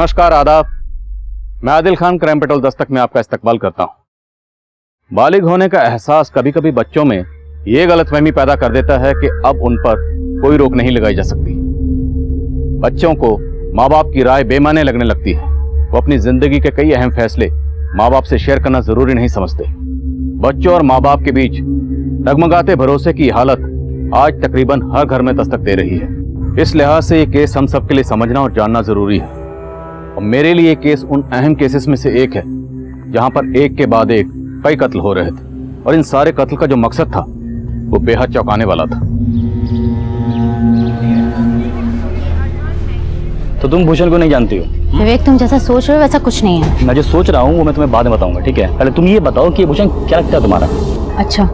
नमस्कार, आदाब। मैं आदिल खान क्राइम पेट्रोल दस्तक में आपका इस्तकबाल करता हूं। बालिग होने का एहसास कभी कभी बच्चों में यह गलतफहमी पैदा कर देता है कि अब उन पर कोई रोक नहीं लगाई जा सकती। बच्चों को माँ बाप की राय बेमाने लगने लगती है। वो अपनी जिंदगी के कई अहम फैसले माँ बाप से शेयर करना जरूरी नहीं समझते। बच्चों और माँ बाप के बीच डगमगाते भरोसे की हालत आज तकरीबन हर घर में दस्तक दे रही है। इस लिहाज से ये केस हम सबके लिए समझना और जानना जरूरी है। और मेरे लिए ये केस उन अहम केसेस में से एक है जहां पर एक के बाद एक कई कत्ल हो रहे थे और इन सारे कत्ल का जो मकसद था वो बेहद चौंकाने वाला था। तो तुम भूषण को नहीं जानती हो? विवेक, तुम जैसा सोच रहे हो वैसा कुछ नहीं है। मैं जो सोच रहा हूँ वो मैं तुम्हें बाद में बताऊंगा, ठीक है? पहले तुम ये बताओ कि भूषण क्या लगता है तुम्हारा? अच्छा,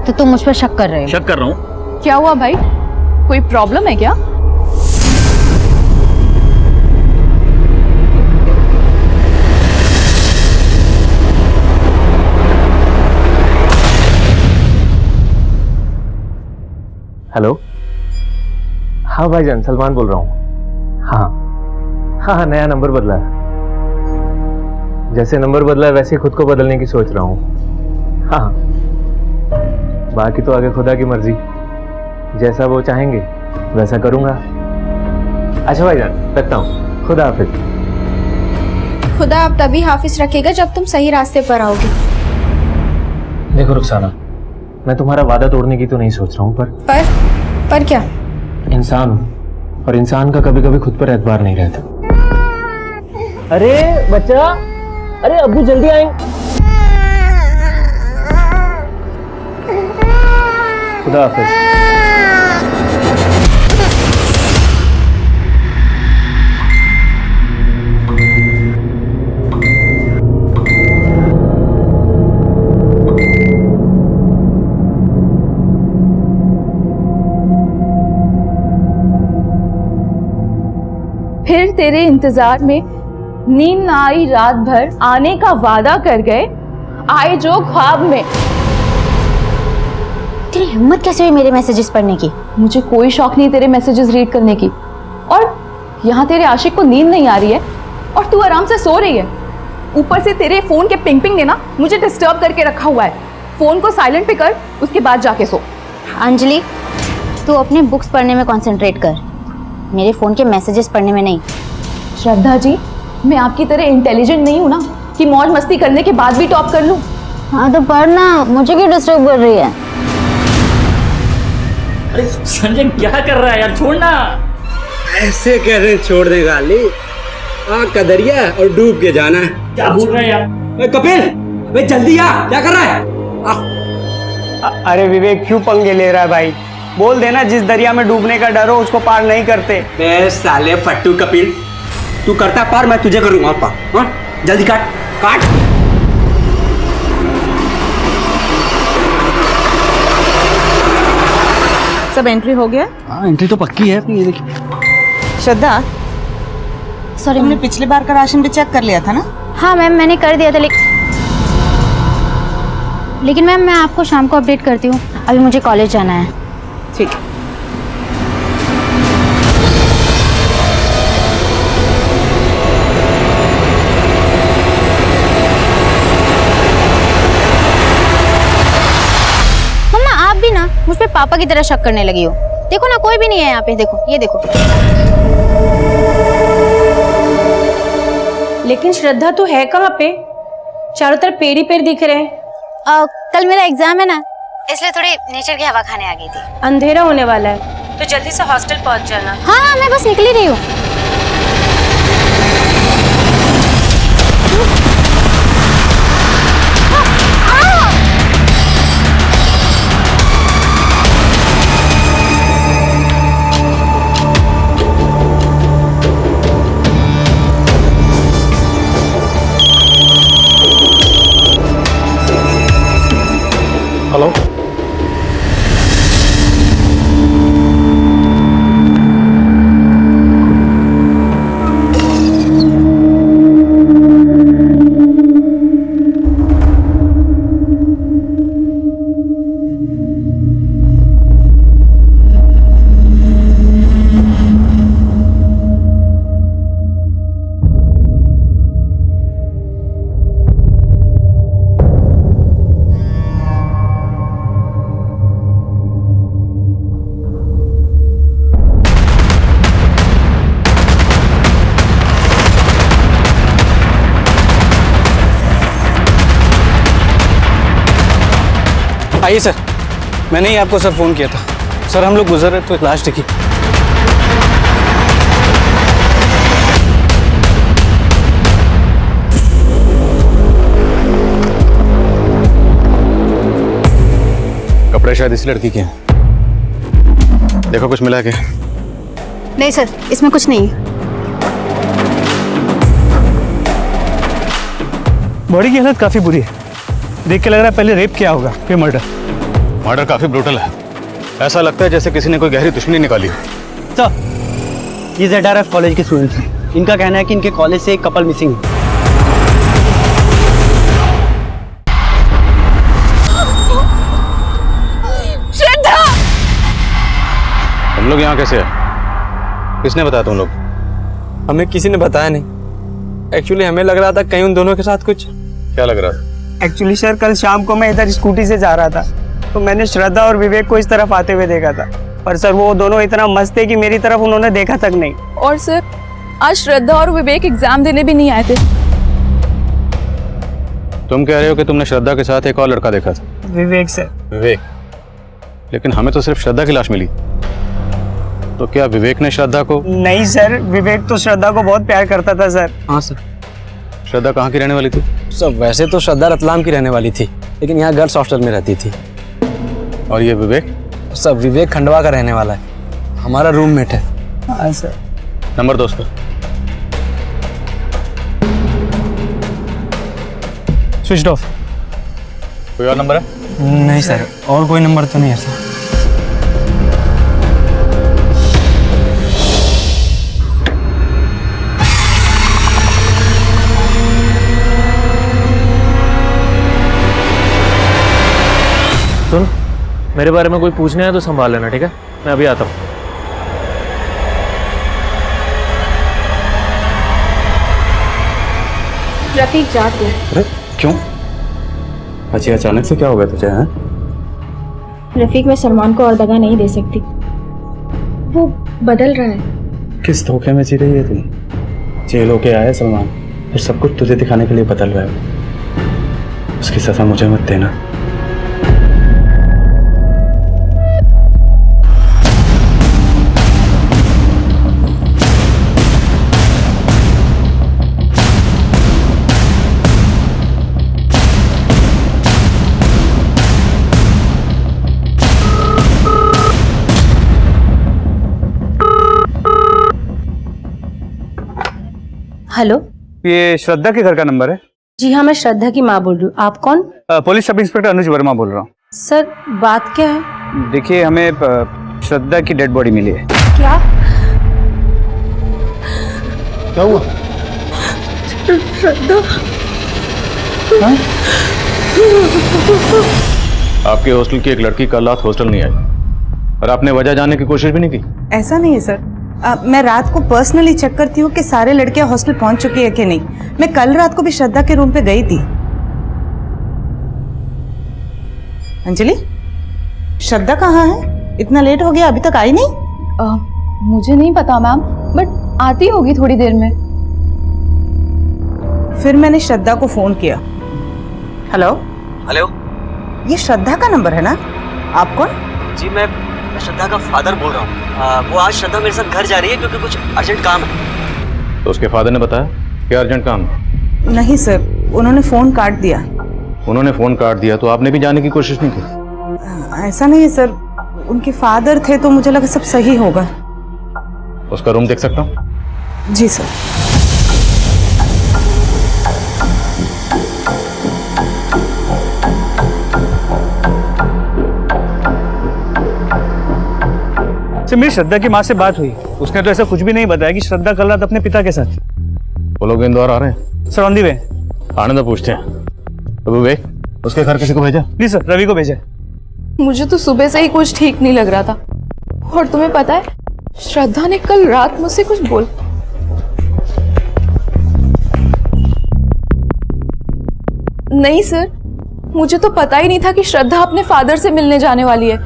तो तुम मुझ पर शक कर रहे हो? शक कर रहा हूँ। क्या हुआ भाई, कोई प्रॉब्लम है क्या? हेलो, हाँ भाईजान, सलमान बोल रहा हूँ। हाँ, नया नंबर बदला है। जैसे नंबर बदला है वैसे खुद को बदलने की सोच रहा हूँ। हाँ, बाकी तो आगे खुदा की मर्जी, जैसा वो चाहेंगे वैसा करूँगा। अच्छा भाईजान, रखता हूँ। खुदा हाफिज। खुदा आप तभी हाफिज रखेगा जब तुम सही रास्ते पर आओगे। देखो रुखसाना, मैं तुम्हारा वादा तोड़ने की तो नहीं सोच रहा हूँ, पर क्या? इंसान हूँ और इंसान का कभी कभी खुद पर एतबार नहीं रहता। अरे बच्चा, अरे अब्बू जल्दी आएंगे। खुदा हाफिज। फिर तेरे इंतजार में नींद ना आई रात भर, आने का वादा कर गए, आए जो ख्वाब में। तेरी हिम्मत कैसे हुई मेरे मैसेजेस पढ़ने की? मुझे कोई शौक नहीं तेरे मैसेजेस रीड करने की, और यहाँ तेरे आशिक को नींद नहीं आ रही है और तू आराम से सो रही है। ऊपर से तेरे फोन के पिंग पिंग ने ना मुझे डिस्टर्ब करके रखा हुआ है। फोन को साइलेंट पे कर, उसके बाद जाके सो। अंजलि, तू अपने बुक्स पढ़ने में कंसंट्रेट कर, मेरे फोन के मैसेजेस पढ़ने में नहीं। श्रद्धा जी, मैं आपकी तरह इंटेलिजेंट नहीं हूँ ना कि मौज मस्ती करने के बाद भी टॉप कर लूँ। हाँ तो पढ़ना, मुझे क्यों डिस्टर्ब कर रही है? अरे संजय क्या कर रहा है यार, छोड़ना। ऐसे कह रहे छोड़ दे गाली, आग का दरिया और डूब के जाना है। क्या बोल रहा है यार? कपिल, वे जल्दी आ, क्या कर रहा है? अरे विवेक, क्यों पंगे ले रहा है भाई? बोल देना जिस दरिया में डूबने का डर हो उसको पार नहीं करते। बे साले फट्टू कपिल, तू करता पार, मैं तुझे करूंगा पार। हाँ, जल्दी काट काट। सब एंट्री हो गया? हाँ, एंट्री तो पक्की है अपनी। ये देखिए श्रद्धा, सॉरी, तुमने पिछली बार का राशन भी चेक कर लिया था ना? हाँ मैम, मैंने कर दिया था, लेकिन मैम मैं आपको शाम को अपडेट करती हूँ, अभी मुझे कॉलेज जाना है। ठीक है। मम्मा, आप भी ना मुझ पे पापा की तरह शक करने लगी हो। देखो ना, कोई भी नहीं है यहाँ पे। देखो, ये देखो। लेकिन श्रद्धा तो है कहाँ पे? चारों तरफ पेड़ ही पेड़ दिख रहे हैं। कल मेरा एग्जाम है ना, इसलिए थोड़ी नेचर की हवा खाने आ गई थी। अंधेरा होने वाला है तो जल्दी से हॉस्टल पहुंच जाना। हाँ, मैं बस निकल ही रही हूँ। हेलो, आइए सर, मैंने ही आपको सर फ़ोन किया था। सर हम लोग गुजर रहे तो एक लाश दिखी। कपड़े शायद इस लड़की के हैं। देखो कुछ मिला क्या? नहीं सर, इसमें कुछ नहीं है। बॉडी की हालत काफ़ी बुरी है, देख के लग रहा है पहले रेप किया होगा फिर मर्डर। मर्डर काफी ब्रूटल है। ऐसा लगता है जैसे किसी ने कोई गहरी दुश्मनी निकाली हो। सर ये ZRF कॉलेज के स्टूडेंट्स हैं। इनका कहना है कि इनके कॉलेज से एक कपल मिसिंग है। तुम लोग यहाँ कैसे है? किसने बताया तुम लोग? हमें किसी ने बताया नहीं। एक्चुअली हमें लग रहा था कहीं उन दोनों के साथ कुछ। क्या लग रहा था? एक्चुअली सर कल शाम को मैं इधर स्कूटी से जा रहा था तो मैंने श्रद्धा और विवेक को इस तरफ आते हुए देखा था, पर सर वो दोनों इतना मस्त थे कि मेरी तरफ उन्होंने देखा तक नहीं। और सर आज श्रद्धा और विवेक एग्जाम देने भी नहीं आए थे। तुम कह रहे हो कि तुमने श्रद्धा के साथ एक और लड़का देखा था? विवेक सर। विवेक? लेकिन हमें तो सिर्फ श्रद्धा की लाश मिली। तो क्या विवेक ने श्रद्धा को? नहीं सर, विवेक तो श्रद्धा को बहुत प्यार करता था सर। हाँ सर। श्रद्धा कहाँ की रहने वाली थी? सर वैसे तो श्रद्धा रतलाम की रहने वाली थी, लेकिन यहाँ गर्ल्स हॉस्टल में रहती थी। और ये विवेक? सर विवेक खंडवा का रहने वाला है, हमारा रूममेट है। हाँ सर। नंबर दो उसका। Switch off. कोई और नंबर है? नहीं सर, और कोई नंबर तो नहीं है सर। सुन, मेरे बारे में कोई पूछने आया तो संभाल लेना, ठीक है? मैं अभी आता हूँ। रफीक जा तू। अरे क्यों? अच्छी अचानक से क्या हो गया तुझे? हैं? रफीक मैं सलमान को और दगा नहीं दे सकती, वो बदल रहा है। किस धोखे में जी रही है तुम? जेल होके आया सलमान, फिर सब कुछ तुझे दिखाने के लिए बदल रहा है। उसकी सजा मुझे मत देना। हेलो, ये श्रद्धा के घर का नंबर है? जी हाँ, मैं श्रद्धा की माँ बोल रही हूँ। आप कौन? पुलिस सब इंस्पेक्टर अनुज वर्मा बोल रहा हूँ। सर बात क्या है? देखिए हमें श्रद्धा की डेड बॉडी मिली है। क्या? क्या हुआ? श्रद्धा? आपके हॉस्टल की एक लड़की कल रात हॉस्टल नहीं आई और आपने वजह जानने की कोशिश भी नहीं की? ऐसा नहीं है सर, मैं रात को पर्सनली चेक करती हूँ कि सारे लड़कियां हॉस्टल पहुंच चुकी है कि नहीं। मैं कल रात को भी श्रद्धा के रूम पे गई थी। अंजलि, श्रद्धा कहाँ है? इतना लेट हो गया, अभी तक आई नहीं? मुझे नहीं पता मैम, बट आती होगी थोड़ी देर में। फिर मैंने श्रद्धा को फोन किया। हेलो हेलो, ये श्रद्धा का नंबर है ना? आप कौन? जी मैं श्रद्धा का फादर बोल रहा हूँ। वो आज श्रद्धा मेरे साथ घर जा रही है क्योंकि कुछ अर्जेंट काम है। तो उसके फादर ने बताया क्या अर्जेंट काम है? नहीं सर, उन्होंने फोन काट दिया। उन्होंने फोन काट दिया तो आपने भी जाने की कोशिश नहीं की? ऐसा नहीं है सर, उनके फादर थे तो मुझे लगा सब सही होगा। उसका रूम देख सकता हूँ? जी सर। सर मेरी श्रद्धा की माँ से बात हुई, उसने तो ऐसा कुछ भी नहीं बताया कि श्रद्धा कल रात अपने पिता के साथ। वो लोग इंदौर आ रहे हैं? सर ऑन दी वे। आने दो, पूछते हैं। तो विवेक, उसके घर किसी को भेजा? जी सर, रवि को भेजा। मुझे तो सुबह से ही कुछ ठीक नहीं लग रहा था। और तुम्हें पता है, श्रद्धा ने कल रात मुझसे कुछ बोल। नहीं सर, मुझे तो पता ही नहीं था कि श्रद्धा अपने फादर से मिलने जाने वाली है।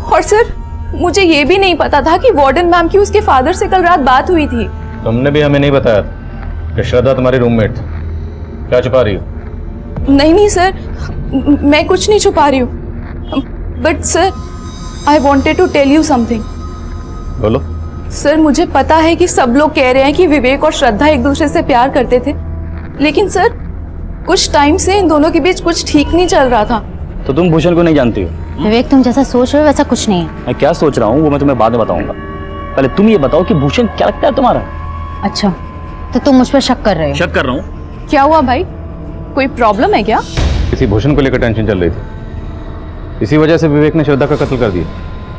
और सर मुझे ये भी नहीं पता था कि वार्डन मैम की उसके फादर से कल रात बात हुई थी। तुमने भी हमें नहीं बताया कि श्रद्धा तुम्हारी रूममेट थी। क्या छुपा रही हो? नहीं नहीं सर, मैं कुछ नहीं छुपा रही हूँ। But sir I wanted to tell you something. बोलो। सर मुझे पता है कि सब लोग कह रहे हैं कि विवेक और श्रद्धा एक दूसरे से प्यार करते थे, लेकिन सर कुछ टाइम से इन दोनों के बीच कुछ ठीक नहीं चल रहा था। तो तुम भूषण को नहीं जानती हो? विवेक, तुम जैसा सोच रहे हो वैसा कुछ नहीं है। मैं क्या सोच रहा हूँ वो मैं तुम्हें बाद में बताऊंगा। पहले तुम ये बताओ कि भूषण क्या लगता है तुम्हारा? अच्छा, तो तुम मुझ पर शक कर रहे हो? शक कर रहा हूँ। क्या हुआ भाई, कोई प्रॉब्लम है क्या? किसी भूषण को लेकर टेंशन चल रही थी, इसी वजह से विवेक ने श्रद्धा का कत्ल कर दिया।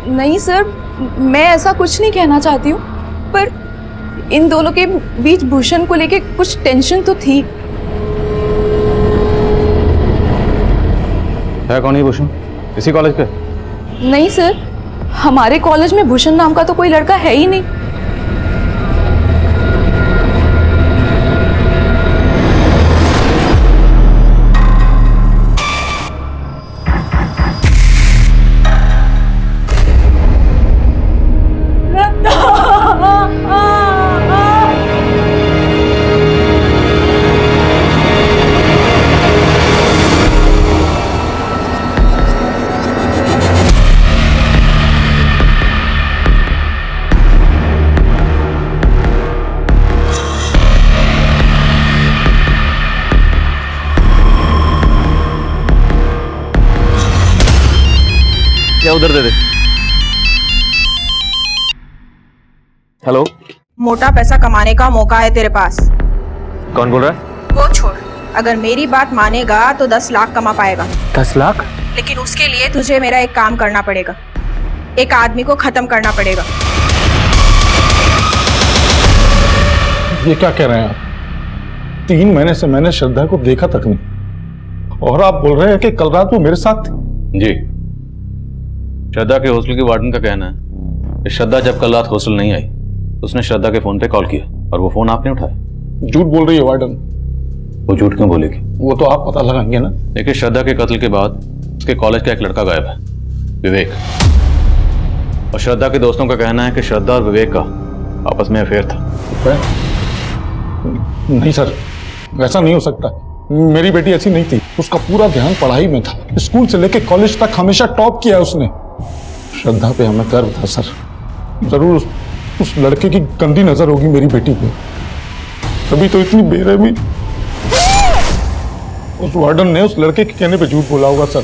नहीं सर, मैं ऐसा कुछ नहीं कहना चाहती हूँ, पर इन दोनों के बीच भूषण को लेके कुछ टेंशन तो थी। है कौन है भूषण? इसी कॉलेज का? नहीं सर, हमारे कॉलेज में भूषण नाम का तो कोई लड़का है ही नहीं। क्या उधर दे दे। हेलो, मोटा पैसा कमाने का मौका है तेरे पास। कौन बोल रहा है? वो छोड़, अगर मेरी बात मानेगा तो 10 लाख कमा पाएगा। 10 लाख? लेकिन उसके लिए तुझे मेरा एक काम करना पड़ेगा, एक आदमी को खत्म करना पड़ेगा। ये क्या कह रहे हैं आप? 3 महीने से मैंने श्रद्धा को देखा तक नहीं, और आप बोल रहे हैं कि कल रात वो मेरे साथ थी? जी, श्रद्धा के हॉस्टल की वार्डन का कहना है कि श्रद्धा जब कल रात हॉस्टल नहीं आई, उसने श्रद्धा के फोन पे कॉल किया और वो फोन आपने उठाया। झूठ बोल रही है वार्डन। वो झूठ क्यों बोलेगी? वो तो आप पता लगाएंगे ना। देखिए, श्रद्धा के कत्ल के बाद उसके कॉलेज का एक लड़का गायब है, विवेक, और श्रद्धा के दोस्तों का कहना है कि श्रद्धा और विवेक का आपस में अफेयर था। नहीं सर, ऐसा नहीं हो सकता। मेरी बेटी ऐसी नहीं थी, उसका पूरा ध्यान पढ़ाई में था। स्कूल से लेकर कॉलेज तक हमेशा टॉप किया उसने। श्रद्धा पे हमें गर्व था सर। जरूर उस लड़के की गंदी नजर होगी मेरी बेटी पे, तभी तो इतनी बेरहमी। उस वार्डन ने उस लड़के के कहने पे झूठ बोला होगा सर।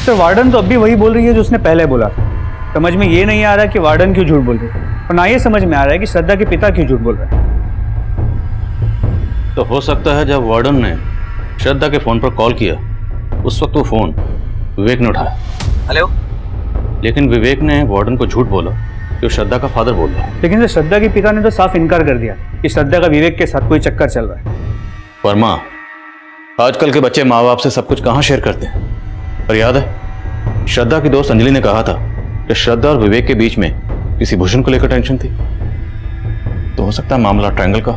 सर वार्डन तो अब भी वही बोल रही है जो उसने पहले बोला। समझ में ये नहीं आ रहा कि वार्डन क्यों झूठ बोल रही है, और ना ये समझ में आ रहा है कि श्रद्धा के पिता क्यों झूठ बोल रहे हैं। तो हो सकता है जब वार्डन ने श्रद्धा के फोन पर कॉल किया, उस वक्त वो फोन विवेक ने उठाया। हेलो। लेकिन विवेक ने वार्डन को झूठ बोला कि वो श्रद्धा का फादर बोल रहा है। लेकिन सर श्रद्धा के पिता ने तो साफ इनकार कर दिया कि श्रद्धा का विवेक के साथ कोई चक्कर चल रहा है। वर्मा, आजकल के बच्चे माँ बाप से सब कुछ कहाँ शेयर करते हैं। और याद है, श्रद्धा की दोस्त अंजलि ने कहा था कि श्रद्धा और विवेक के बीच में किसी भूषण को लेकर टेंशन थी। तो हो सकता है मामला ट्रायंगल का,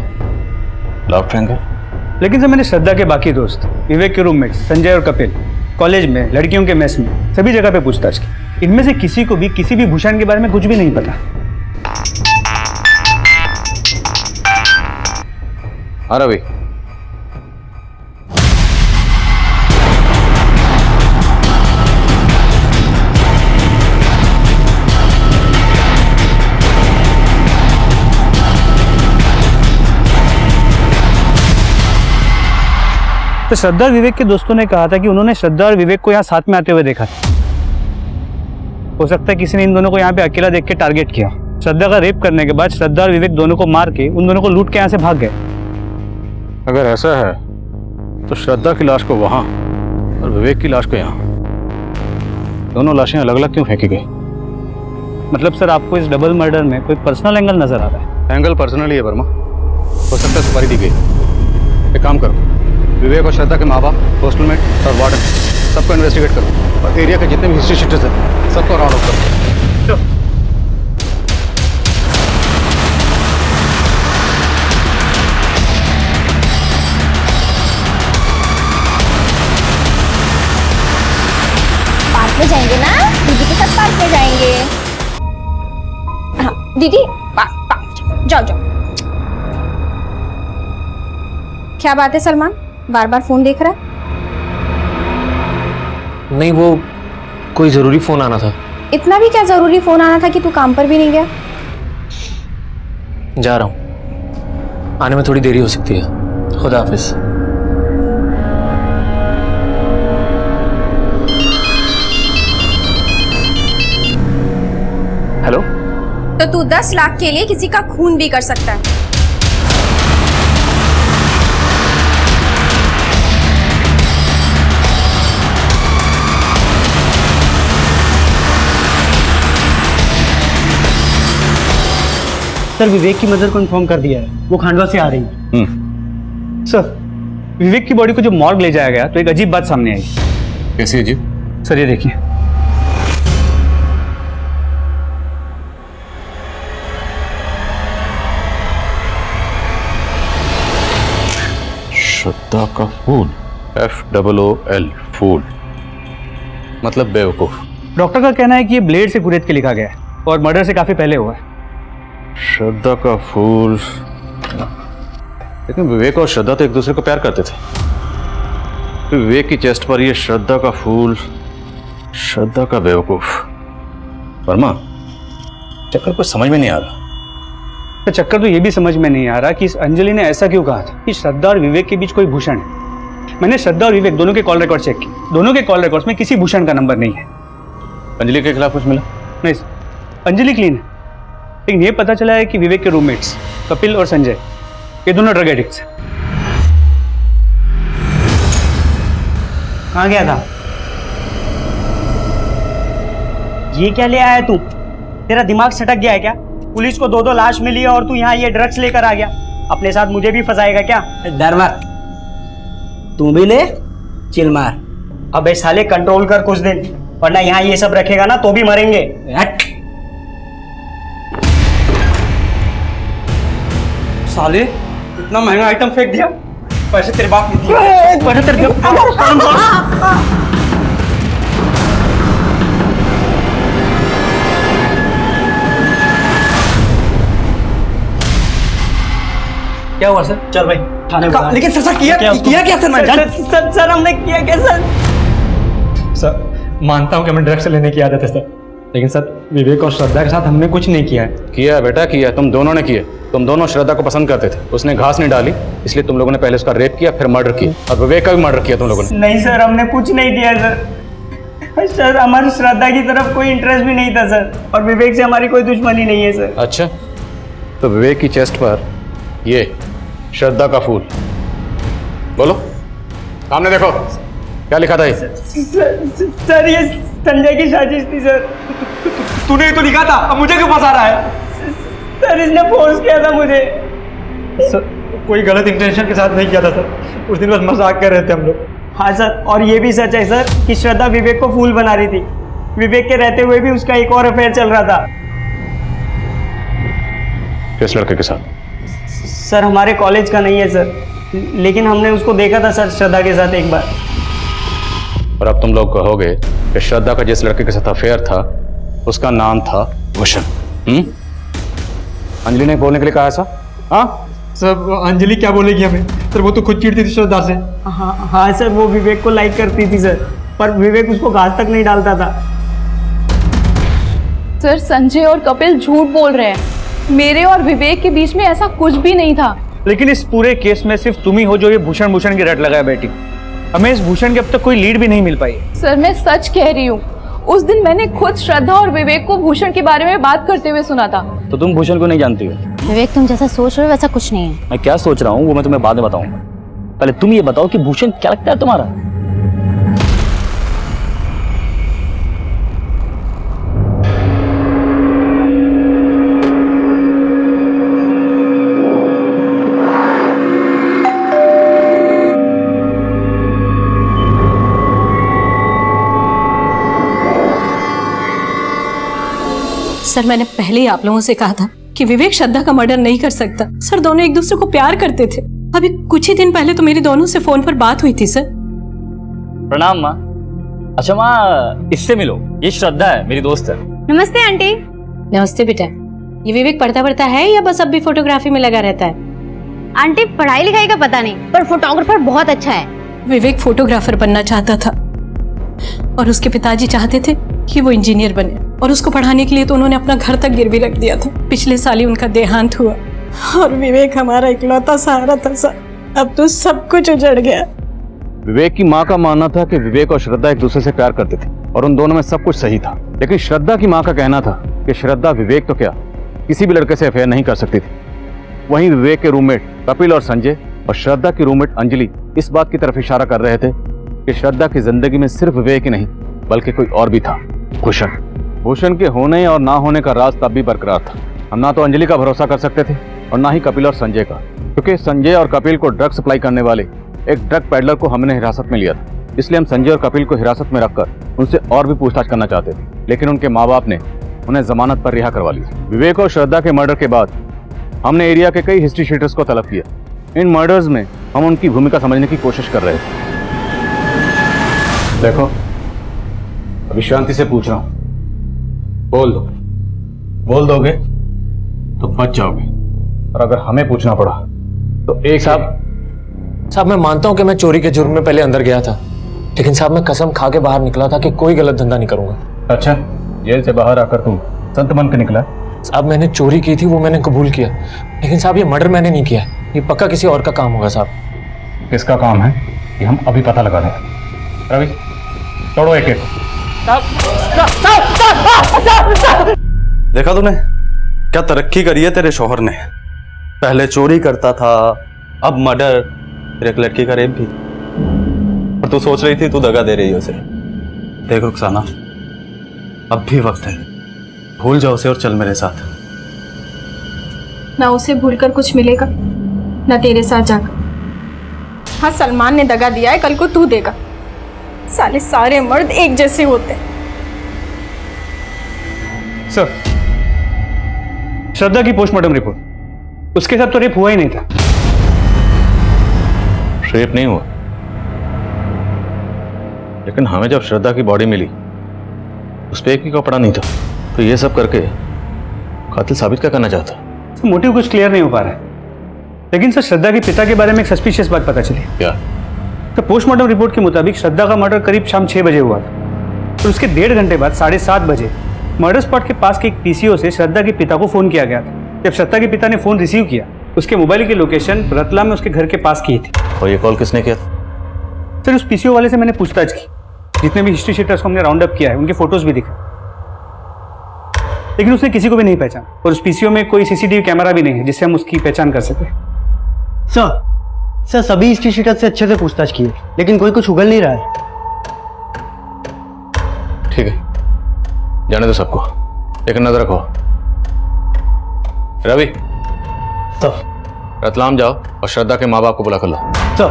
लव ट्रायंगल। लेकिन सर मैंने श्रद्धा के बाकी दोस्त, विवेक के रूममेट्स संजय और कपिल, कॉलेज में, लड़कियों के मेस में, सभी जगह पे पूछताछ की। इनमें से किसी को भी किसी भी भूषण के बारे में कुछ भी नहीं पता। हाँ रवि, तो श्रद्धा और विवेक के दोस्तों ने कहा था कि उन्होंने श्रद्धा और विवेक को यहाँ साथ में आते हुए देखा था। हो सकता है किसी ने इन दोनों को यहाँ पे अकेला देख के टारगेट किया। श्रद्धा का रेप करने के बाद श्रद्धा और विवेक दोनों को मार के उन दोनों को लूट के यहाँ से भाग गए। अगर ऐसा है तो श्रद्धा की लाश को वहां और विवेक की लाश को यहाँ, दोनों लाशें अलग अलग क्यों फेंकी गई? मतलब सर आपको इस डबल मर्डर में कोई पर्सनल एंगल नजर आ रहा है? एंगल पर्सनली है वर्मा, हो सकता है सुपारी दी गई। एक काम करो, विवेक और श्रद्धा के माँ बाप, हॉस्टलमेट और वार्डन सबको इन्वेस्टिगेट करो, और एरिया के जितने भी हिस्ट्री शीटर्स हैं सबको राउंड अप करो। पार्क में जाएंगे ना, दीदी के साथ पार्क में जाएंगे। हाँ दीदी, जाओ जाओ। क्या बात है सलमान, बार बार फोन देख रहा है? नहीं, वो कोई जरूरी फोन आना था। इतना भी क्या जरूरी फोन आना था कि तू काम पर भी नहीं गया? जा रहा हूँ, आने में थोड़ी देरी हो सकती है। खुदा हाफिज। हेलो। तो तू 10 लाख के लिए किसी का खून भी कर सकता है। सर विवेक की मदर को इन्फॉर्म कर दिया है, वो खांडवा से आ रही है। सर विवेक की बॉडी को जब मॉर्ग ले जाया गया तो एक अजीब बात सामने आई। कैसी अजीब? सर ये देखिए, श्रद्धा का फूल, FOOL, फूल मतलब बेवकूफ। डॉक्टर का कहना है कि ये ब्लेड से कुरेद के लिखा गया है और मर्डर से काफी पहले हुआ है। श्रद्धा का फूल। लेकिन विवेक और श्रद्धा तो एक दूसरे को प्यार करते थे। तो विवेक की चेस्ट पर ये श्रद्धा का फूल, श्रद्धा का बेवकूफ। वर्मा, चक्कर कुछ समझ में नहीं आ रहा। तो चक्कर तो ये भी समझ में नहीं आ रहा कि इस अंजलि ने ऐसा क्यों कहा था कि श्रद्धा और विवेक के बीच कोई भूषण है। मैंने श्रद्धा और विवेक दोनों के कॉल रिकॉर्ड चेक किए, दोनों के कॉल रिकॉर्ड्स में किसी भूषण का नंबर नहीं है। अंजलि के खिलाफ कुछ मिला? नहीं सर, अंजलि क्लीन है। लेकिन ये पता चला है कि विवेक के रूममेट्स कपिल और संजय ये दोनों ड्रग एडिक्ट्स हैं। कहाँ गया था? ये क्या ले आया तू? तेरा दिमाग सटक गया है क्या? पुलिस को 2 लाश मिली है और तू यहाँ ये ड्रग्स लेकर आ गया। अपने साथ मुझे भी फंसाएगा क्या? डर मत, तू भी ले, चिल मार। अबे साले कंट्रोल कर कुछ दिन, वरना यहाँ ये सब रखेगा ना तो भी मरेंगे। साले इतना महंगा आइटम फेंक दिया, पैसे तेरे बाप ने दिए। पैसे तेरे क्या हुआ सर? चल भाई थाने बुला। लेकिन सर किया क्या सर? सर हमने किया क्या सर? सर मानता हूँ कि हमें ड्रग्स लेने की आदत है सर, लेकिन सर विवेक और श्रद्धा के साथ हमने कुछ नहीं किया है। किया बेटा, किया। तुम दोनों ने किया। तुम दोनों श्रद्धा को पसंद करते थे, उसने घास नहीं डाली, इसलिए तुम लोगों ने पहले उसका रेप किया, फिर मर्डर किया, और विवेक का भी मर्डर किया तुम लोगों ने। नहीं सर, हमने कुछ नहीं किया सर। सर हमारी श्रद्धा की तरफ कोई इंटरेस्ट भी नहीं था सर, और विवेक से हमारी कोई दुश्मनी नहीं है सर। अच्छा, तो विवेक की चेस्ट पर ये श्रद्धा का फूल, बोलो सामने देखो क्या लिखा था ये? सर ये संजय की साजिश थी सर। तूने तो लिखा था, अब मुझे क्यों फंसा रहा है? सर इसने फोर्स किया था मुझे। सर कोई गलत इंटेंशन के साथ नहीं किया था सर, उस दिन बस मजाक कर रहे थे हम लोग। हाँ सर, और ये भी सच है सर कि श्रद्धा विवेक को फूल बना रही थी। विवेक के रहते हुए भी उसका एक और अफेयर चल रहा था। किस लड़के के साथ? सर हमारे कॉलेज का नहीं है सर, लेकिन हमने उसको देखा था सर श्रद्धा के साथ एक बार। और अब तुम लोग कहोगे कि श्रद्धा का जिस लड़के के साथ अफेयर था उसका नाम था भूषण। अंजलि ने बोलने के लिए कहा ऐसा? हाँ सर अंजलि क्या बोलेगी हमें? सर वो तो खुद चिढ़ती थी श्रद्धा से। हाँ सर, वो विवेक को लाइक करती थी सर, पर विवेक उसको घास तक नहीं डालता था। सर संजय और कपिल झूठ बोल रहे हैं, मेरे और विवेक के बीच में ऐसा कुछ भी नहीं था। लेकिन इस पूरे केस में सिर्फ तुम ही हो जो ये भूषण की रट लगाए बैठी। हमें इस भूषण की अब तक कोई लीड भी नहीं मिल पाई। सर मैं सच कह रही हूँ, उस दिन मैंने खुद श्रद्धा और विवेक को भूषण के बारे में बात करते हुए सुना था। तो तुम भूषण को नहीं जानती हो? विवेक तुम जैसा सोच रहे हो वैसा कुछ नहीं है। मैं क्या सोच रहा हूँ वो मैं तुम्हें बाद में बताऊंगा। पहले तुम ये बताओ कि भूषण क्या लगता है तुम्हारा? सर मैंने पहले ही आप लोगों से कहा था कि विवेक श्रद्धा का मर्डर नहीं कर सकता। सर दोनों एक दूसरे को प्यार करते थे। अभी कुछ ही दिन पहले तो मेरी दोनों से फोन पर बात हुई थी सर। प्रणाम माँ। अच्छा माँ, इससे मिलो, ये श्रद्धा है, मेरी दोस्त है। नमस्ते आंटी। नमस्ते बेटा। ये विवेक पढ़ता है या बस अब भी फोटोग्राफी में लगा रहता है? आंटी पढ़ाई लिखाई का पता नहीं, पर फोटोग्राफर बहुत अच्छा है। विवेक फोटोग्राफर बनना चाहता था और उसके पिताजी चाहते थे कि वो इंजीनियर बने, और उसको पढ़ाने के लिए तो उन्होंने अपना घर तक गिरवी रख दिया था। पिछले साल ही उनका देहांत हुआ और विवेक हमारा इकलौता सहारा था सर। अब तो सब कुछ उजड़ गया। विवेक की माँ का मानना था कि विवेक और श्रद्धा एक दूसरे से प्यार करते थे और उन दोनों में सब कुछ सही था, लेकिन श्रद्धा की माँ का कहना था कि श्रद्धा विवेक तो क्या किसी भी लड़के से अफेयर नहीं कर सकती थी। वहीं विवेक के रूममेट कपिल और संजय और श्रद्धा की रूममेट अंजलि इस बात की तरफ इशारा कर रहे थे कि श्रद्धा की जिंदगी में सिर्फ विवेक ही नहीं बल्कि कोई और भी था, भूषण। भूषण के होने और ना होने का राज तब भी बरकरार था। हम ना तो अंजलि का भरोसा कर सकते थे और ना ही कपिल और संजय का, क्योंकि संजय और कपिल को ड्रग सप्लाई करने वाले एक ड्रग पेडलर को हमने हिरासत में लिया था। इसलिए हम संजय और कपिल को हिरासत में रखकर उनसे और भी पूछताछ करना चाहते थे, लेकिन उनके माँ बाप ने उन्हें जमानत पर रिहा करवा लिया। विवेक और श्रद्धा के मर्डर के बाद हमने एरिया के कई हिस्ट्री शीटर्स को तलब किया। इन मर्डर्स में हम उनकी भूमिका समझने की कोशिश कर रहे थे। देखो, अभी शांति से पूछ रहा हूं, बोल दोगे तो बच जाओगे, और अगर हमें पूछना पड़ा तो एक साहब मैं मानता हूं कि मैं चोरी के जुर्म में पहले अंदर गया था, लेकिन साहब मैं कसम खा के बाहर निकला था कि कोई गलत धंधा नहीं करूंगा। अच्छा, जेल से बाहर आकर तुम संत बन के निकला? साहब मैंने चोरी की थी, वो मैंने कबूल किया, लेकिन साहब ये मर्डर मैंने नहीं किया। ये पक्का किसी और का काम होगा साहब। किसका काम है ये हम अभी पता लगा रहे हैं। रवि, तोड़ो एक एक। देखा तूने क्या तरक्की करी है तेरे शौहर ने। पहले चोरी करता था, अब मर्डर, फिर एक लड़की का रेप भी। और तू सोच रही थी तू दगा दे रही है उसे। देख रुखसाना, अब भी वक्त है, भूल जाओ उसे और चल मेरे साथ। ना उसे भूलकर कुछ मिलेगा, ना तेरे साथ जाकर। हाँ, सलमान ने दगा दिया है, कल को तू देगा। साले सारे मर्द एक जैसे होते हैं। सर, श्रद्धा की पोस्टमार्टम रिपोर्ट, उसके साथ तो रेप हुआ ही नहीं था। रेप नहीं हुआ, लेकिन हमें जब श्रद्धा की बॉडी मिली उस पर एक भी कपड़ा नहीं था, तो ये सब करके कातिल साबित क्या करना चाहता? तो मोटिव कुछ क्लियर नहीं हो पा रहा है, लेकिन सर श्रद्धा के पिता के बारे में एक सस्पिशियस बात पता चली। क्या? तो पोस्टमार्टम रिपोर्ट के मुताबिक श्रद्धा का मर्डर करीब शाम 6 बजे हुआ था, और उसके 1.5 घंटे बाद 7:30 बजे मर्डर स्पॉट के पास के एक पीसीओ से श्रद्धा के पिता को फोन किया गया था। जब श्रद्धा के पिता ने फोन रिसीव किया, उसके मोबाइल की लोकेशन रतलाम में उसके घर के पास की थी। और ये कॉल किसने किया? सर, उस पीसीओ वाले से मैंने पूछताछ की, जितने भी हिस्ट्री शीटर्स को हमने राउंड अप किया है उनके फोटोज भी दिखे, लेकिन उसने किसी को भी नहीं पहचाना, और उस पीसीओ में कोई सीसीटीवी कैमरा भी नहीं है जिससे हम उसकी पहचान कर सके। सर सभी हिस्ट्री शीटर से अच्छे से पूछताछ की है, लेकिन कोई कुछ उगल नहीं रहा है। ठीक है, जाने दो सबको, एक नजर रखो। रवि, तो रतलाम जाओ और श्रद्धा के माँ बाप को बुला कर लो। तो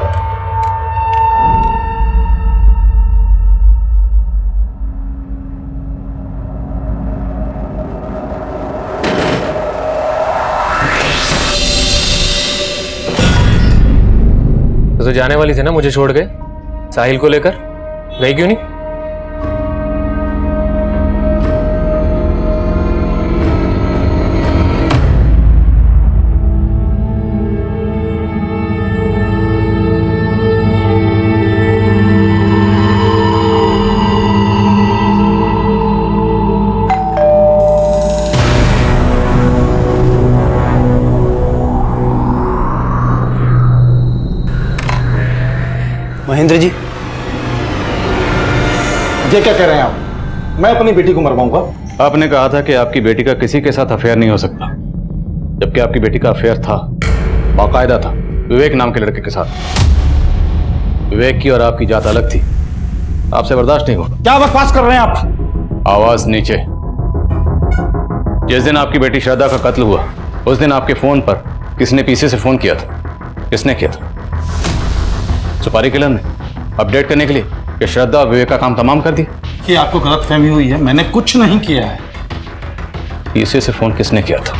तो जाने वाली थी ना मुझे छोड़ के साहिल को लेकर, गई क्यों नहीं? महेंद्र जी, ये क्या कह रहे हैं आप? मैं अपनी बेटी को मरवाऊंगा? आपने कहा था कि आपकी बेटी का किसी के साथ अफेयर नहीं हो सकता, जबकि आपकी बेटी का अफेयर था, बाकायदा था, विवेक नाम के लड़के के साथ। विवेक की और आपकी जात अलग थी, आपसे बर्दाश्त नहीं हुआ। क्या बकवास कर रहे हैं आप? आवाज नीचे। जिस दिन आपकी बेटी श्रद्धा का कत्ल हुआ उस दिन आपके फोन पर किसने पीछे से फोन किया था? किसने किया था? सुपारी किलर ने, अपडेट करने के लिए कि श्रद्धा और विवेक का काम तमाम कर दिया। कि आपको गलतफहमी हुई है, मैंने कुछ नहीं किया है। पीछे से फोन किसने किया था?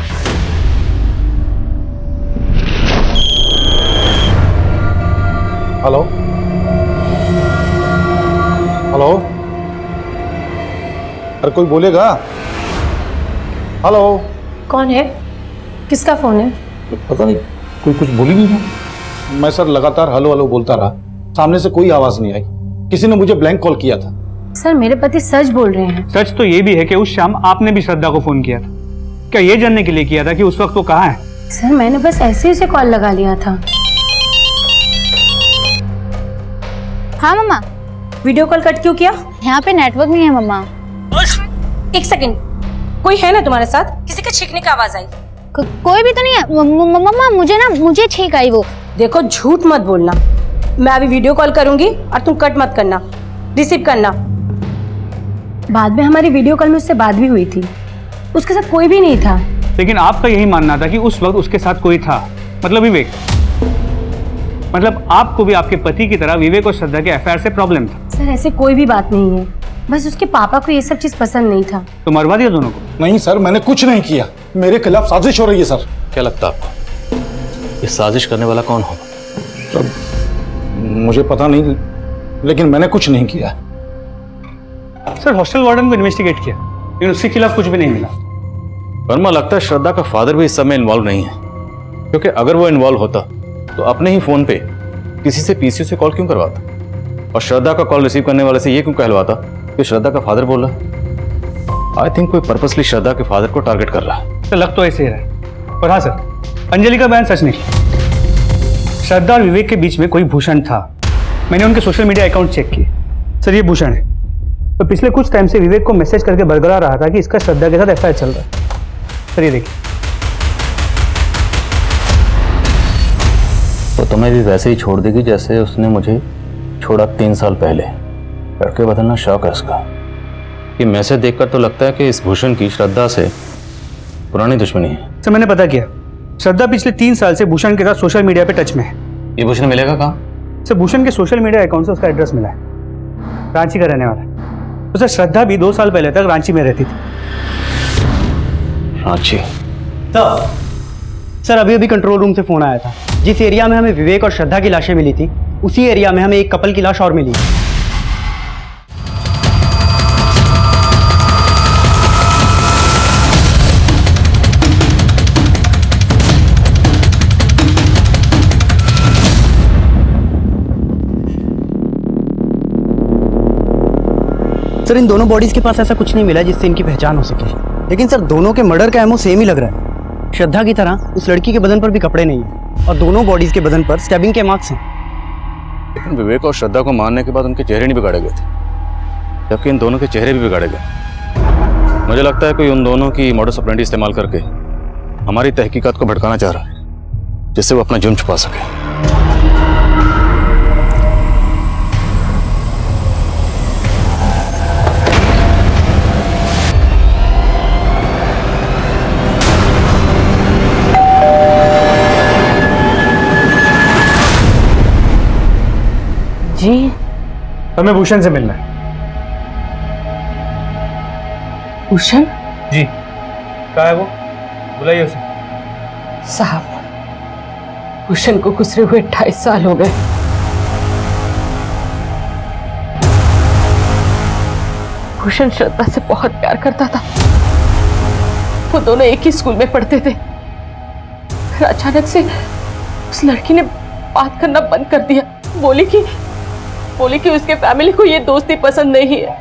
हेलो हेलो, अरे कोई बोलेगा? हेलो, कौन है? किसका फोन है? पता नहीं, कोई कुछ बोल ही नहीं रहा। मैं सर लगातार हेलो हेलो बोलता रहा, सामने से कोई आवाज नहीं आई। किसी ने मुझे ब्लैंक कॉल किया था। सर मेरे पति सच बोल रहे हैं। सच तो ये भी है कि उस शाम आपने भी श्रद्धा को फोन किया था। क्या ये जानने के लिए किया था कि उस वक्त वो कहाँ है? सर मैंने बस ऐसे ही उसे कॉल लगा लिया था। हाँ मम्मा। वीडियो कॉल कट क्यों किया? यहाँ पे नेटवर्क नहीं है मम्मा। एक सेकंड, कोई है ना तुम्हारे साथ? किसी के छींकने की आवाज आई? कोई भी तो नहीं है मम्मा। मुझे छींक आई वो। देखो झूठ मत बोलना। मैं अभी वीडियो कॉल करूंगी और तुम कट मत करना, रिसीव करना। बाद में हमारी वीडियो कॉल में उससे बात भी हुई थी, उसके साथ कोई भी नहीं था। लेकिन आपका यही मानना था कि उस वक्त उसके साथ कोई था, मतलब विवेक। मतलब आपको भी आपके पति की तरह विवेक और श्रद्धा के अफेयर से प्रॉब्लम था। सर ऐसे कोई भी बात नहीं है, बस उसके पापा को ये सब चीज पसंद नहीं था। तो मरवा दिया दोनों को? नहीं सर, मैंने कुछ नहीं किया। मेरे खिलाफ साजिश हो रही है सर। क्या लगता है आपको ये साजिश करने वाला कौन होगा? सर मुझे पता नहीं, लेकिन मैंने कुछ नहीं किया। सर हॉस्टल वार्डन को इन्वेस्टिगेट किया, लेकिन उसके खिलाफ कुछ भी नहीं मिला। वर्मा, लगता है श्रद्धा का फादर भी इस सब में इन्वॉल्व नहीं है, क्योंकि अगर वो इन्वॉल्व होता तो अपने ही फोन पे किसी से पीसीओ से कॉल क्यों करवाता, और श्रद्धा का कॉल रिसीव करने वाले से ये क्यों कहलवाता कि श्रद्धा का फादर बोल रहा है? आई थिंक कोई पर्पसली श्रद्धा के फादर को टारगेट कर रहा है। तो लग तो ऐसे ही रहा है। और हाँ सर, अंजलि का बयान सच नहीं। श्रद्धा और विवेक के बीच में कोई भूषण था। मैंने उनके सोशल मीडिया अकाउंट चेक किए। सर ये भूषण है, तो पिछले कुछ टाइम से विवेक को मैसेज करके बरगला रहा था कि इसका श्रद्धा के साथ एफआईआर चल रहा है। सर ये देखिए। तो तुम्हें भी वैसे ही छोड़ देगी जैसे उसने मुझे छोड़ा 3 साल पहले। लड़के बदलना शौक है उसका। ये मैसेज देखकर तो लगता है कि इस भूषण की श्रद्धा से पुरानी दुश्मनी है। सर मैंने पता किया, श्रद्धा पिछले 3 साल से भूषण के साथ सोशल मीडिया पे टच में है। ये भूषण मिलेगा कहाँ? सर भूषण के सोशल मीडिया अकाउंट से उसका एड्रेस मिला है। रांची का रहने वाला है। तो सर श्रद्धा भी 2 साल पहले तक रांची में रहती थी। रांची? सर अभी कंट्रोल रूम से फोन आया था। जिस एरिया में हमें विवेक और श्रद्धा की लाशें मिली थी, उसी एरिया में हमें एक कपल की लाश और मिली। सर इन दोनों बॉडीज के पास ऐसा कुछ नहीं मिला जिससे इनकी पहचान हो सके, लेकिन सर दोनों के मर्डर का एमओ सेम ही लग रहा है। श्रद्धा की तरह उस लड़की के बदन पर भी कपड़े नहीं है और दोनों बॉडीज के बदन पर स्टैबिंग के मार्क्स हैं। लेकिन विवेक और श्रद्धा को मारने के बाद उनके चेहरे नहीं बिगाड़े गए थे, जबकि इन दोनों के चेहरे भी बिगाड़े गए। मुझे लगता है कोई उन दोनों की मॉडस ऑपरेंडी इस्तेमाल करके हमारी तहकीकात को भटकाना चाह रहा है, जिससे वो अपना जुर्म छुपा सके। जी हमें भूषण से मिलना है। भूषण? जी कहाँ है वो? बुलाइए उसे। साहब भूषण को गुजरे हुए 28 साल हो गए। भूषण श्रद्धा से बहुत प्यार करता था। वो दोनों एक ही स्कूल में पढ़ते थे। फिर अचानक से उस लड़की ने बात करना बंद कर दिया। बोली कि उसके फैमिली को ये दोस्ती पसंद नहीं है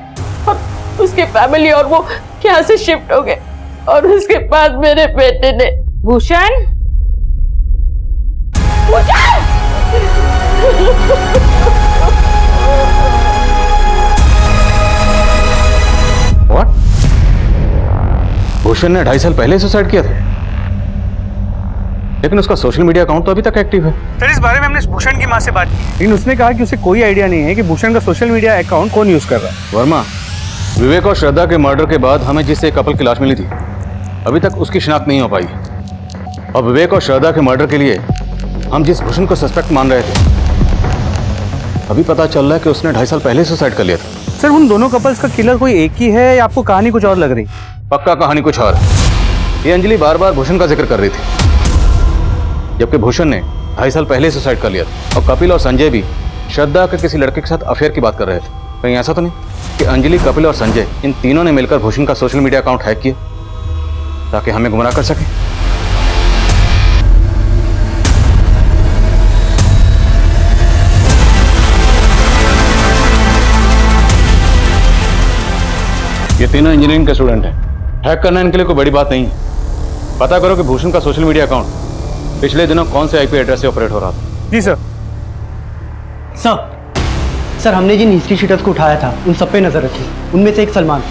और उसके फैमिली और वो यहाँ से शिफ्ट हो गए। और उसके बाद मेरे बेटे ने भूषण What? भूषण ने 2.5 साल पहले सुसाइड किया था, लेकिन उसका सोशल मीडिया अकाउंट तो अभी तक एक्टिव है। सर इस बारे में हमने भूषण की माँ से बात की, लेकिन उसने कहा कि उसे कोई आइडिया नहीं है कि भूषण का सोशल मीडिया अकाउंट कौन यूज कर रहा है। वर्मा, विवेक और श्रद्धा के मर्डर के बाद हमें जिससे कपल की लाश मिली थी, अभी तक उसकी शिनाख्त नहीं हो पाई। और विवेक और श्रद्धा के मर्डर के लिए हम जिस भूषण को सस्पेक्ट मान रहे थे, अभी पता चल रहा है कि उसने 2.5 साल पहले सुसाइड कर लिया था। सर उन दोनों कपल्स का किलर कोई एक ही है या आपको कहानी कुछ और लग रही? पक्का कहानी कुछ और है। ये अंजलि बार बार भूषण का जिक्र कर रही थी, जबकि भूषण ने 2.5 साल पहले सुसाइड कर लिया था। और कपिल और संजय भी श्रद्धा के किसी लड़के के साथ अफेयर की बात कर रहे थे। कहीं ऐसा तो नहीं कि अंजलि, कपिल और संजय इन तीनों ने मिलकर भूषण का सोशल मीडिया अकाउंट हैक किया ताकि हमें गुमराह कर सके? तीनों इंजीनियरिंग के स्टूडेंट हैं। हैक करना इनके लिए कोई बड़ी बात नहीं है। पता करो कि भूषण का सोशल मीडिया अकाउंट पिछले दिनों कौन से आईपी एड्रेस से ऑपरेट हो रहा था। जी सर। सर हमने जिन हिस्ट्री शीटर्स को उठाया था उन सब पे नजर रखी। उनमें से एक सलमान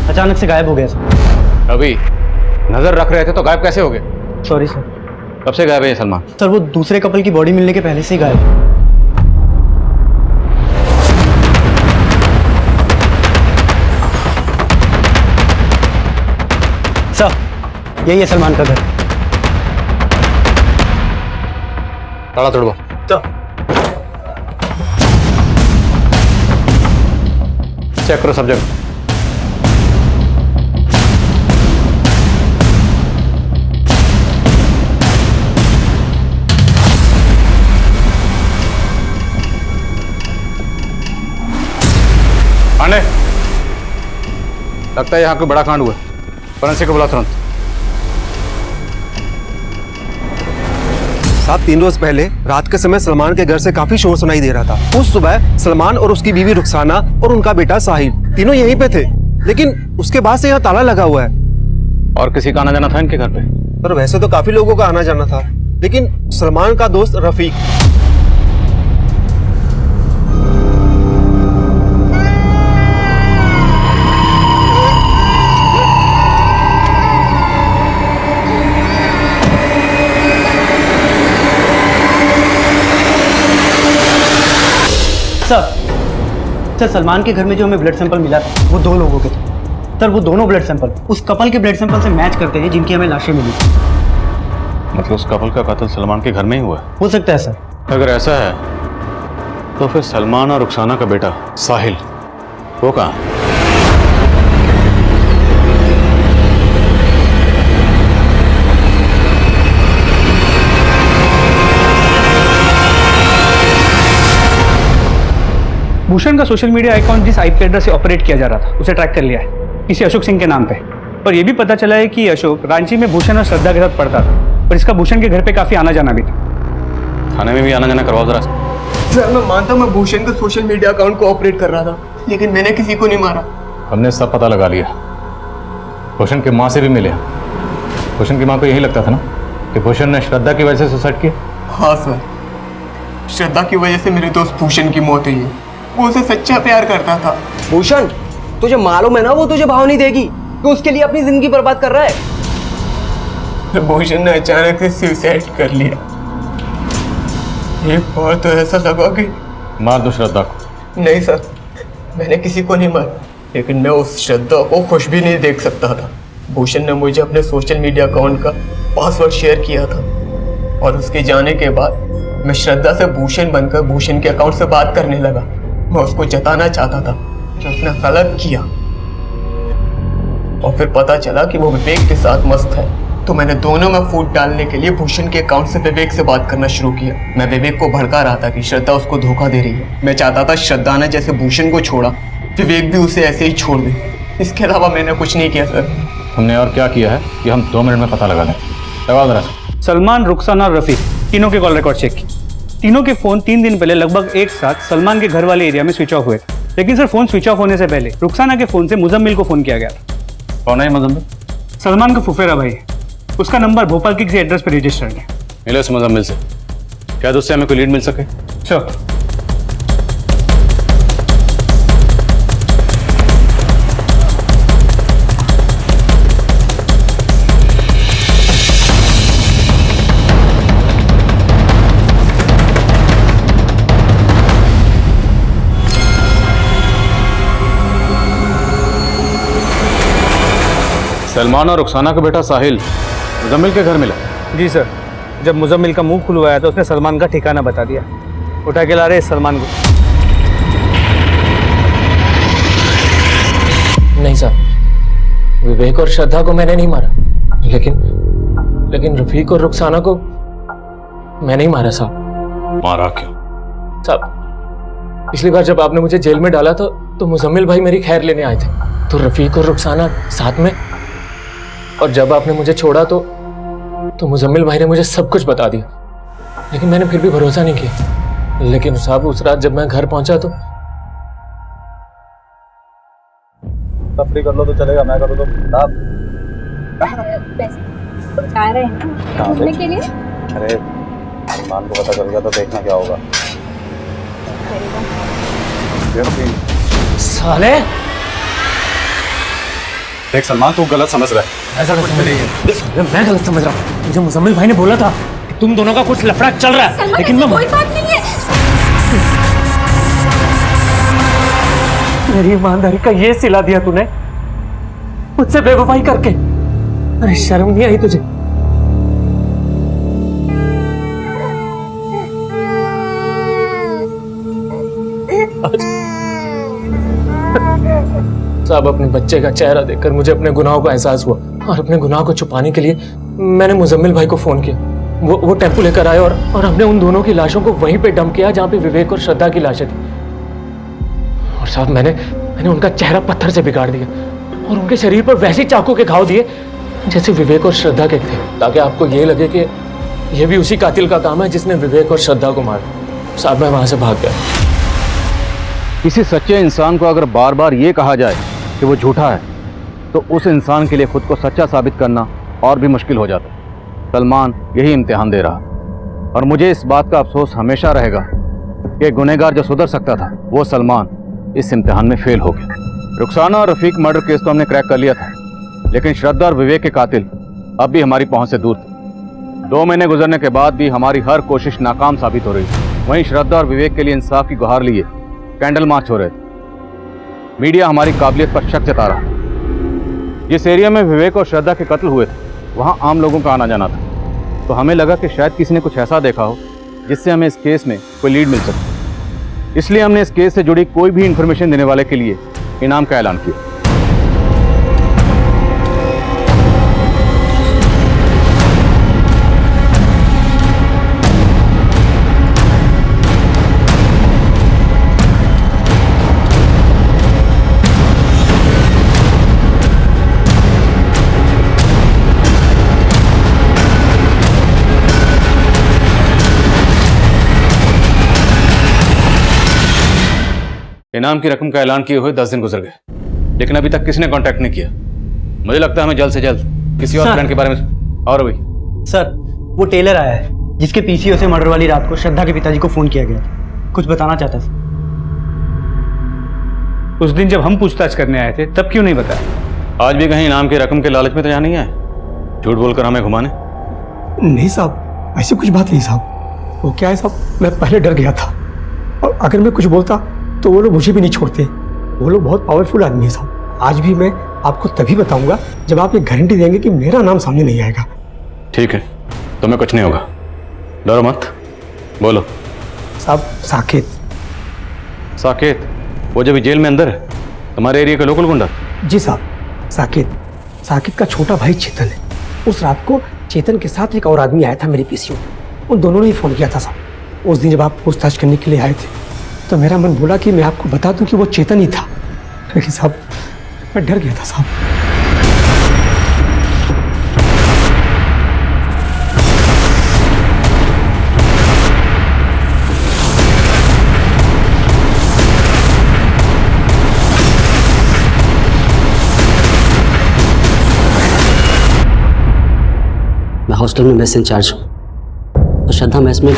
अचानक से गायब हो गया सर। अभी नजर रख रहे थे तो गायब कैसे हो गए? Sorry sir. कब से गायब है ये सलमान? सर वो दूसरे कपल की बॉडी मिलने के पहले से ही गायब है। सर यही है सलमान का घर। ताला तोड़ो। चेक करो सब जगह। पांडे, लगता है यहाँ कोई बड़ा कांड हुआ। फोरेंसिक को बुला तुरंत। साहब 3 रोज पहले रात के समय सलमान के घर से काफी शोर सुनाई दे रहा था। उस सुबह सलमान और उसकी बीवी रुखसाना और उनका बेटा साहिल तीनों यहीं पे थे, लेकिन उसके बाद से यहाँ ताला लगा हुआ है। और किसी का आना जाना था इनके घर पे? पर वैसे तो काफी लोगों का आना जाना था, लेकिन सलमान का दोस्त रफीक। सर सलमान के घर में जो हमें ब्लड सैंपल मिला था वो 2 लोगों के थे। सर वो दोनों ब्लड सैंपल उस कपल के ब्लड सैंपल से मैच करते हैं जिनकी हमें लाशें मिली। मतलब उस कपल का कत्ल सलमान के घर में ही हुआ? हो सकता है सर। अगर ऐसा है तो फिर सलमान और रुखसाना का बेटा साहिल वो कहाँ? भूषण का सोशल मीडिया अकाउंट जिस आईपी एड्रेस से ऑपरेट किया जा रहा था उसे ट्रैक कर लिया है, किसी अशोक सिंह के नाम पे। और ये भी पता चला है कि अशोक रांची में भूषण और श्रद्धा के साथ पढ़ता था और इसका भूषण के घर पे काफी आना जाना भी था। थाने में भी आना जाना करवाओ जरा। सर मैं मानता हूँ मैं भूषण के सोशल मीडिया अकाउंट को ऑपरेट कर रहा था, लेकिन मैंने किसी को नहीं मारा। हमने सब पता लगा लिया। भूषण की माँ से भी मिले। भूषण की माँ को यही लगता था ना कि भूषण ने श्रद्धा की वजह से सुसाइड किया? हाँ सर, श्रद्धा की वजह से मेरे दोस्त भूषण की मौत हुई है। वो उसे सच्चा प्यार करता था। भूषण तुझे मालूम है ना वो तुझे भाव नहीं देगी, तो उसके लिए अपनी जिंदगी बर्बाद कर रहा है। भूषण ने अचानक से सुसाइड कर लिया। एक बार तो ऐसा लगा कि मार दो श्रद्धा को। नहीं सर, मैंने किसी को नहीं मारा, लेकिन मैं उस श्रद्धा को खुश भी नहीं देख सकता था। भूषण ने मुझे अपने सोशल मीडिया अकाउंट का पासवर्ड शेयर किया था और उसके जाने के बाद मैं श्रद्धा से भूषण बनकर भूषण के अकाउंट से बात करने लगा। मैं उसको जताना चाहता था कि उसने गलत किया, और फिर पता चला कि वो विवेक के साथ मस्त है, तो मैंने दोनों में फूट डालने के लिए भूषण के अकाउंट से विवेक से बात करना शुरू किया। मैं विवेक को भड़का रहा था कि श्रद्धा उसको धोखा दे रही है। मैं चाहता था श्रद्धा ने जैसे भूषण को छोड़ा, विवेक भी उसे ऐसे ही छोड़ दे। इसके अलावा मैंने कुछ नहीं किया सर। हमने और क्या किया है कि हम 2 मिनट में पता लगा लें। लगाओ जरा। सलमान, रुखसाना और रफीक तीनों के कॉल रिकॉर्ड चेक की। तीनों के फोन 3 दिन पहले लगभग एक साथ सलमान के घर वाले एरिया में स्विच ऑफ हुए थे। लेकिन सर फोन स्विच ऑफ होने से पहले रुखसाना के फोन से मुजम्मिल को फोन किया गया था। कौन है मुजम्मिल? सलमान का फुफेरा भाई है। उसका नंबर भोपाल के किसी एड्रेस पर रजिस्टर्ड है। मिले उस मुजम्मिल से। क्या उससे हमें कोई लीड मिल सके? श्योर। सलमान और रुखसाना का बेटा साहिल मुजम्मिल के घर मिला? जी सर, जब मुजम्मिल का मुंह खुलवाया तो उसने सलमान का ठिकाना बता दिया। उठा के ला रहे सलमान को। नहीं साहब, विवेक और श्रद्धा को मैंने नहीं मारा, लेकिन रफीक और रुखसाना को मैंने ही मारा साहब। मारा क्यों? साहब पिछली बार जब आपने मुझे जेल में डाला था तो मुजम्मिल भाई मेरी खैर लेने आए थे, तो रफीक और रुखसाना साथ में, और जब आपने मुझे छोड़ा तो मुजम्मिल भाई ने मुझे सब कुछ बता दिया, लेकिन मैंने फिर भी भरोसा नहीं किया। लेकिन साहब उस रात जब मैं घर पहुंचा तो तफरी कर लो तो चलेगा, मैं करूँ तो आप जा रहे हैं ना घूमने के लिए। अरे सलमान को पता चल गया तो देखना क्या होगा। साले देख सलमान, तू गलत समझ रहा है। ऐसा कुछ नहीं है, मैं गलत समझ रहा हूँ। मुझे मुजम्मिल भाई ने बोला था कि तुम दोनों का कुछ लफड़ा चल रहा है, लेकिन मैं कोई बात नहीं है। मेरी ईमानदारी का ये सिला दिया तूने मुझसे बेवफाई करके। अरे शर्म नहीं आई तुझे? साहब, अपने बच्चे का चेहरा देखकर मुझे अपने गुनाहों का एहसास हुआ और अपने गुनाह को छुपाने के लिए मैंने मुजम्मिल भाई को फोन किया। वो टेम्पो लेकर आए और हमने उन दोनों की लाशों को वहीं पे डंप किया जहाँ पे विवेक और श्रद्धा की लाशें थी। और साहब, मैंने उनका चेहरा पत्थर से बिगाड़ दिया और उनके शरीर पर वैसे चाकू के घाव दिए जैसे विवेक और श्रद्धा के थे, ताकि आपको ये लगे कि ये भी उसी कातिल का काम है जिसने विवेक और श्रद्धा को मारा। साहब, मैं वहां से भाग गया। किसी सच्चे इंसान को अगर बार बार ये कहा जाए कि वो झूठा है तो उस इंसान के लिए खुद को सच्चा साबित करना और भी मुश्किल हो जाता है। सलमान यही इम्तिहान दे रहा और मुझे इस बात का अफसोस हमेशा रहेगा कि गुनहगार जो सुधर सकता था वो सलमान इस इम्तिहान में फेल हो गया। रुखसाना और रफीक मर्डर केस तो हमने क्रैक कर लिया था, लेकिन श्रद्धा और विवेक के कातिल अब भी हमारी पहुंच से दूर थे। 2 महीने गुजरने के बाद भी हमारी हर कोशिश नाकाम साबित हो रही थी। वहीं श्रद्धा और विवेक के लिए इंसाफ की गुहार लिए कैंडल मार्च हो रहे थे। मीडिया हमारी काबिलियत पर शक जता रहा था। जिस एरिया में विवेक और श्रद्धा के कत्ल हुए थे वहाँ आम लोगों का आना जाना था, तो हमें लगा कि शायद किसी ने कुछ ऐसा देखा हो जिससे हमें इस केस में कोई लीड मिल सके। इसलिए हमने इस केस से जुड़ी कोई भी इंफॉर्मेशन देने वाले के लिए इनाम का ऐलान किया। इनाम की रकम का ऐलान किए हुए 10 दिन गुजर गए, लेकिन अभी तक किसी ने कांटेक्ट नहीं किया। मुझे लगता है हमें जल्द से जल्द किसी और प्लान के बारे में। और भाई सर, वो टेलर आया है जिसके पीसीओ से मर्डर वाली रात को श्रद्धा के पिताजी को फोन किया गया था। कुछ बताना चाहता था। उस दिन जब हम पूछताछ करने आए थे तब क्यों नहीं बताया? आज भी कहीं इनाम की रकम के लालच में तो यहाँ नहीं आए, झूठ बोलकर हमें घुमाने? नहीं साहब, ऐसी कुछ बात नहीं साहब। वो क्या है साहब, मैं पहले डर गया था और अगर मैं कुछ बोलता तो वो लोग मुझे भी नहीं छोड़ते। वो लोग बहुत पावरफुल आदमी है साहब। आज भी मैं आपको तभी बताऊंगा जब आप ये गारंटी देंगे कि मेरा नाम सामने नहीं आएगा। ठीक है, तुम्हें कुछ नहीं होगा, डरो मत। बोलो। साहब, साकेत। साकेत? वो जब जेल में अंदर है, तुम्हारे एरिया का लोकल गुंडा? जी साहब, साकेत। साकेत का छोटा भाई चेतन है। उस रात को चेतन के साथ एक और आदमी आया था मेरे पीसीओ। उन दोनों ने ही फोन किया था साहब। उस दिन जब आप पूछताछ करने के लिए आए थे तो मेरा मन बोला कि मैं आपको बता दूं कि वो चेतन ही था, लेकिन साहब मैं डर गया था साहब। मैं हॉस्टल में मेस इंचार्ज हूँ, तो श्रद्धा मेस में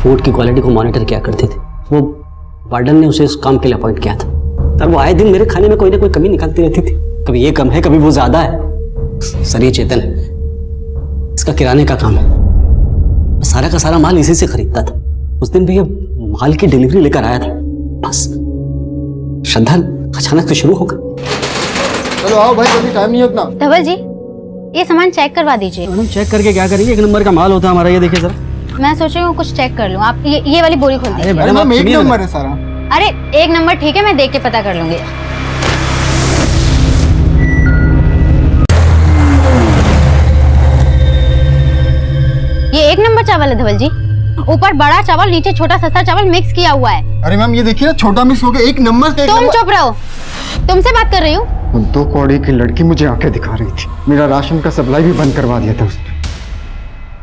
फूड की क्वालिटी को मॉनिटर किया करती थी। वो वार्डन ने उसे इस काम के लिए अपॉइंट किया था और वो आए दिन मेरे खाने में कोई ना कोई कमी निकालती रहती थी। कभी ये कम है, कभी वो ज्यादा है। सर, ये चेतन है, इसका किराने का काम है। सारा का सारा माल इसी से खरीदता था। उस दिन भी ये माल की डिलीवरी लेकर आया था, बस श्रद्धा अचानक से शुरू हो गई। चलो आओ भाई, जल्दी, टाइम नहीं है उतना। धवल जी, ये सामान चेक करवा दीजिए। मैडम, चेक करके क्या करेंगे? 1 नंबर का माल होता है हमारा। ये देखिए जरा। मैं सोच रही हूँ कुछ चेक कर लूँ। आप ये वाली बोरी खोल दीजिए। मैडम, 1 नंबर है सारा। अरे 1 नंबर ठीक है, मैं देख के पता कर लूंगी। ये 1 नंबर चावल है धवल जी। ऊपर बड़ा चावल, नीचे छोटा सस्ता चावल मिक्स किया हुआ है। अरे मैम, ये देखिए ना, छोटा मिक्स हो गया। 1 नंबर का। तुम चुप रहो, तुमसे बात कर रही हूँ। 2 कौड़ी की लड़की मुझे आंखें दिखा रही थी। मेरा राशन का सप्लाई भी बंद करवा दिया था उसने।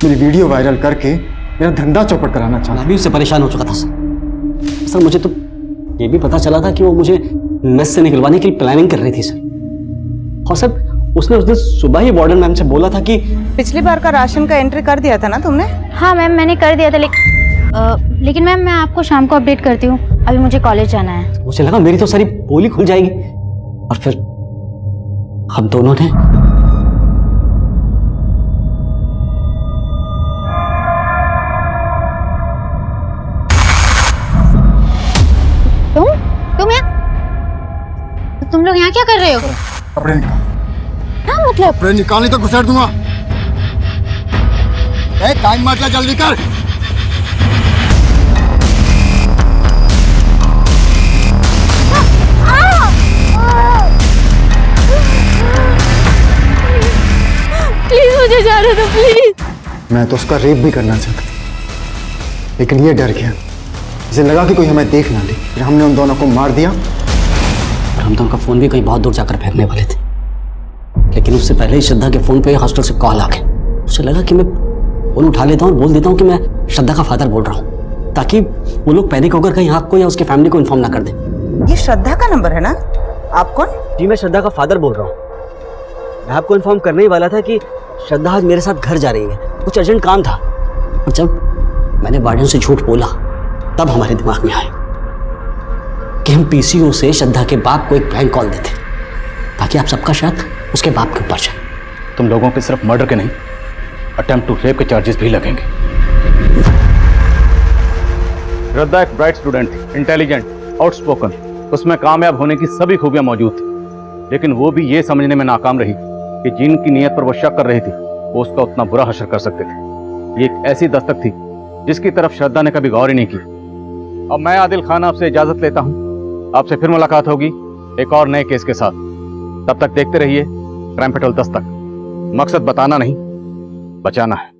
मेरी वीडियो वायरल करके मेरा धंधा चौपट कराना चाहा। मैं भी उससे परेशान हो चुका था सर। मुझे तो ये भी पता चला था कि वो मुझे मेस से निकलवाने की प्लानिंग कर रही थी सर। और सर उसने उस दिन सुबह ही वार्डन मैम से बोला था कि पिछली बार का राशन का एंट्री कर दिया था ना तुमने? हाँ मैम मैंने कर दिया था, लेकिन मैम मैं आपको शाम को अपडेट करती हूँ, अभी मुझे कॉलेज जाना है। मुझे लगा मेरी तो सारी पोली खुल जाएगी, और फिर हम दोनों ने तुम लोग यहाँ क्या कर रहे हो? कपड़े निकाल। हाँ मतलब कपड़े निकालने तो घुसेड़ दूंगा। टाइम मत ले, जल्दी कर। प्लीज मुझे जाने दो प्लीज। मैं तो उसका रेप भी करना चाहता था, लेकिन ये डर गया। इसे लगा कि कोई हमें देख ना ले, फिर हमने उन दोनों को मार दिया। हम तो उनका फोन भी कहीं बहुत दूर जाकर फेंकने वाले थे, लेकिन उससे पहले ही श्रद्धा के फोन पे हॉस्टल से कॉल आ गया। उसे लगा कि मैं फोन उठा लेता हूँ और बोल देता हूँ कि मैं श्रद्धा का फादर बोल रहा हूँ, ताकि वो लोग पैनिक होकर कहीं आपको या उसके फैमिली को इन्फॉर्म ना कर दें। ये श्रद्धा का नंबर है ना? आप कौन? जी मैं श्रद्धा का फादर बोल रहा हूँ। मैं आपको इन्फॉर्म करने ही वाला था कि श्रद्धा आज मेरे साथ घर जा रही है, कुछ अर्जेंट काम था। और जब मैंने वार्डन से झूठ बोला तब हमारे दिमाग में आया कि हम पीसीओ से श्रद्धा के बाप को एक प्रैंक कॉल देते, ताकि आप सबका शक उसके बाप के ऊपर जाए। तुम लोगों पे सिर्फ मर्डर के नहीं, अटेम्प्ट टू रेप के चार्जेस भी लगेंगे। श्रद्धा एक ब्राइट स्टूडेंट थी, इंटेलिजेंट, आउटस्पोकन, उसमें कामयाब होने की सभी खूबियां मौजूद थी, लेकिन वो भी ये समझने में नाकाम रही कि जिनकी नीयत पर वो शक कर रही थी वो उसका उतना बुरा हशर कर सकते थे। ये एक ऐसी दस्तक थी जिसकी तरफ श्रद्धा ने कभी गौर ही नहीं की। अब मैं आदिल खान आपसे इजाजत लेता हूँ, आपसे फिर मुलाकात होगी एक और नए केस के साथ। तब तक देखते रहिए क्राइम पेट्रोल दस्तक। मकसद बताना नहीं, बचाना है।